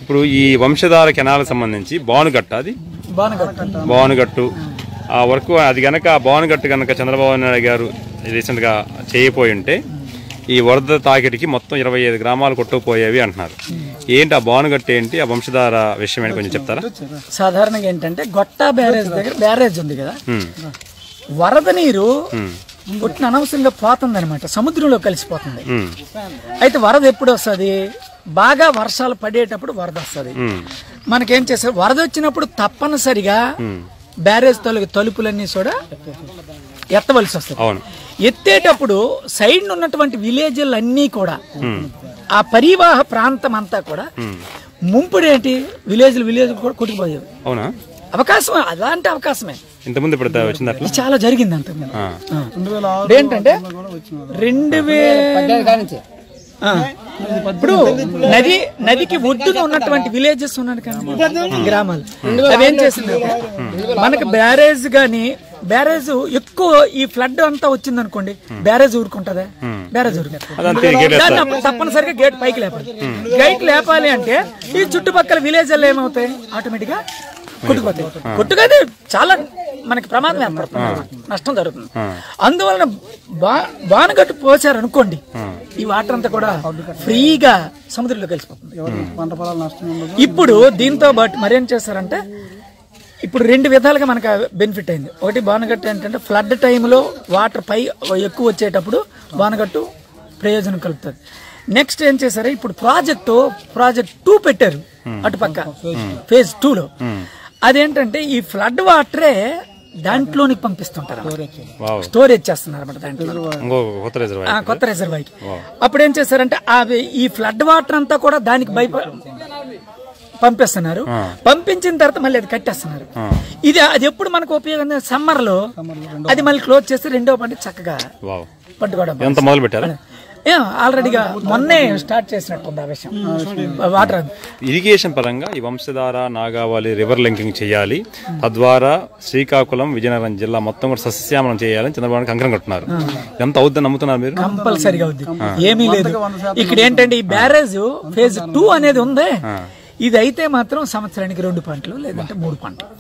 ఇప్పుడు ఈ వంశధార కెనాల్ సంబంధించి బానుగట్టు అది బానుగట్టు ఆ వర్క్ అది కనుక బానుగట్టు కనుక చంద్రబాబు నాయుడు గారు రీసెంట్గా చేయపోయి ఉంటే ఈ వరద తాకిడికి మొత్తం 25 గ్రామాలు కొట్టుకుపోయేవి అంటున్నారు. ఏంటి ఆ బానుగట్టు ఏంటి, ఆ వంశధార విషయం ఏంటి కొంచెం చెప్తారా? సాధారణంగా ఏంటంటే గొట్టా బ్యారేజ్ దగ్గర బ్యారేజ్ ఉంది కదా, వరద నీరు కొట్టిన అనవసరంగా పోతుంది అనమాట, సముద్రంలో కలిసిపోతుంది. అయితే వరద ఎప్పుడు వస్తుంది? బాగా వర్షాలు పడేటప్పుడు వరద వస్తుంది. మనకేం చేస్తారు, వరద వచ్చినప్పుడు తప్పనిసరిగా బ్యారేజ్ తలుపులన్నీ కూడా ఎత్తవలసి వస్తుంది. ఎత్తేటప్పుడు సైడ్ ఉన్నటువంటి విలేజ్లు అన్నీ కూడా ఆ పరివాహ ప్రాంతం అంతా కూడా ముంపుడేంటి విలేజ్ కూడా కొట్టుకుపోయేవి. అవునా? అవకాశం అలాంటి అవకాశమే ఇంతకుముందు ఇప్పుడు చాలా జరిగింది. అంతకుముందు ఏంటంటే 2000 ఇప్పుడు నదికి ఒడ్డున ఉన్నటువంటి విలేజెస్ ఉన్నాయి కానీ గ్రామాలు అవేం చేసింది, మనకి బ్యారేజ్ గాని బ్యారేజ్ ఎక్కువ ఈ ఫ్లడ్ అంతా వచ్చింది అనుకోండి, బ్యారేజ్ ఊరుకుంటదా? బ్యారేజ్ ఊరుకుంటుంది. తప్పనిసరిగా గేట్ పైకి లేపాలి. గేట్ లేపాలి అంటే ఈ చుట్టుపక్కల విలేజ్లు ఏమవుతాయి, ఆటోమేటిక్ గా కొట్టుకుపోతాయి. కొట్టుకది చాలా మనకి ప్రమాదం ఏర్పడుతుంది, నష్టం జరుగుతుంది. అందువలన బానుగట్టు పోసారు అనుకోండి, ఈ వాటర్ అంతా కూడా ఫ్రీగా సముద్రంలో కలిసిపోతుంది. ఇప్పుడు దీంతో పాటు మరేం చేస్తారంటే, ఇప్పుడు 2 విధాలుగా మనకు బెనిఫిట్ అయింది. ఒకటి బానుగట్టు ఏంటంటే ఫ్లడ్ టైంలో వాటర్ పై ఎక్కువ వచ్చేటప్పుడు బానుగట్టు ప్రయోజనం కలుగుతుంది. నెక్స్ట్ ఏం చేశారు, ఇప్పుడు ప్రాజెక్ట్ 2 పెట్టారు అటుపక్క ఫేజ్ 2లో. అదేంటంటే ఈ ఫ్లడ్ వాటరే దాంట్లోనికి పంపిస్తుంటారు, స్టోరేజ్ చేస్తున్నారు అన్నమాట దాంట్లో కొత్త రిజర్వాయర్. అప్పుడు ఏం చేశారంటే ఈ ఫ్లడ్ వాటర్ అంతా కూడా దానికి పంపిస్తున్నారు. పంపించిన తర్వాత మళ్ళీ అది కట్టేస్తున్నారు. అది ఎప్పుడు మనకు ఉపయోగం, సమ్మర్ లో అది మళ్ళీ క్లోజ్ చేస్తే రెండో పంట చక్కగా పట్టుకోవడం మొదలు పెట్టారు. ఆల్రెడీగా మొన్నే స్టార్ట్ చేసినట్టుంది ఆ విషయం. వాటర్ ఇరిగేషన్ పరంగా ఈ వంశధార నాగావళి రివర్ లింకింగ్ చేయాలి, తద్వారా శ్రీకాకుళం విజయనగరం జిల్లా మొత్తం కూడా సస్యశ్యామలం చేయాలని చంద్రబాబు కంకణం కట్టున్నారు. ఎంత అవుద్దని నమ్ముతున్నారు మీరు? కంపల్సరీగా అవుద్ది, ఏమీ లేదు. ఇక్కడ ఏంటంటే ఈ బ్యారేజ్ ఫేజ్ 2 అనేది ఉంది, ఇది అయితే మాత్రం సంవత్సరానికి 2 పంటలు లేదంటే 3 పంటలు.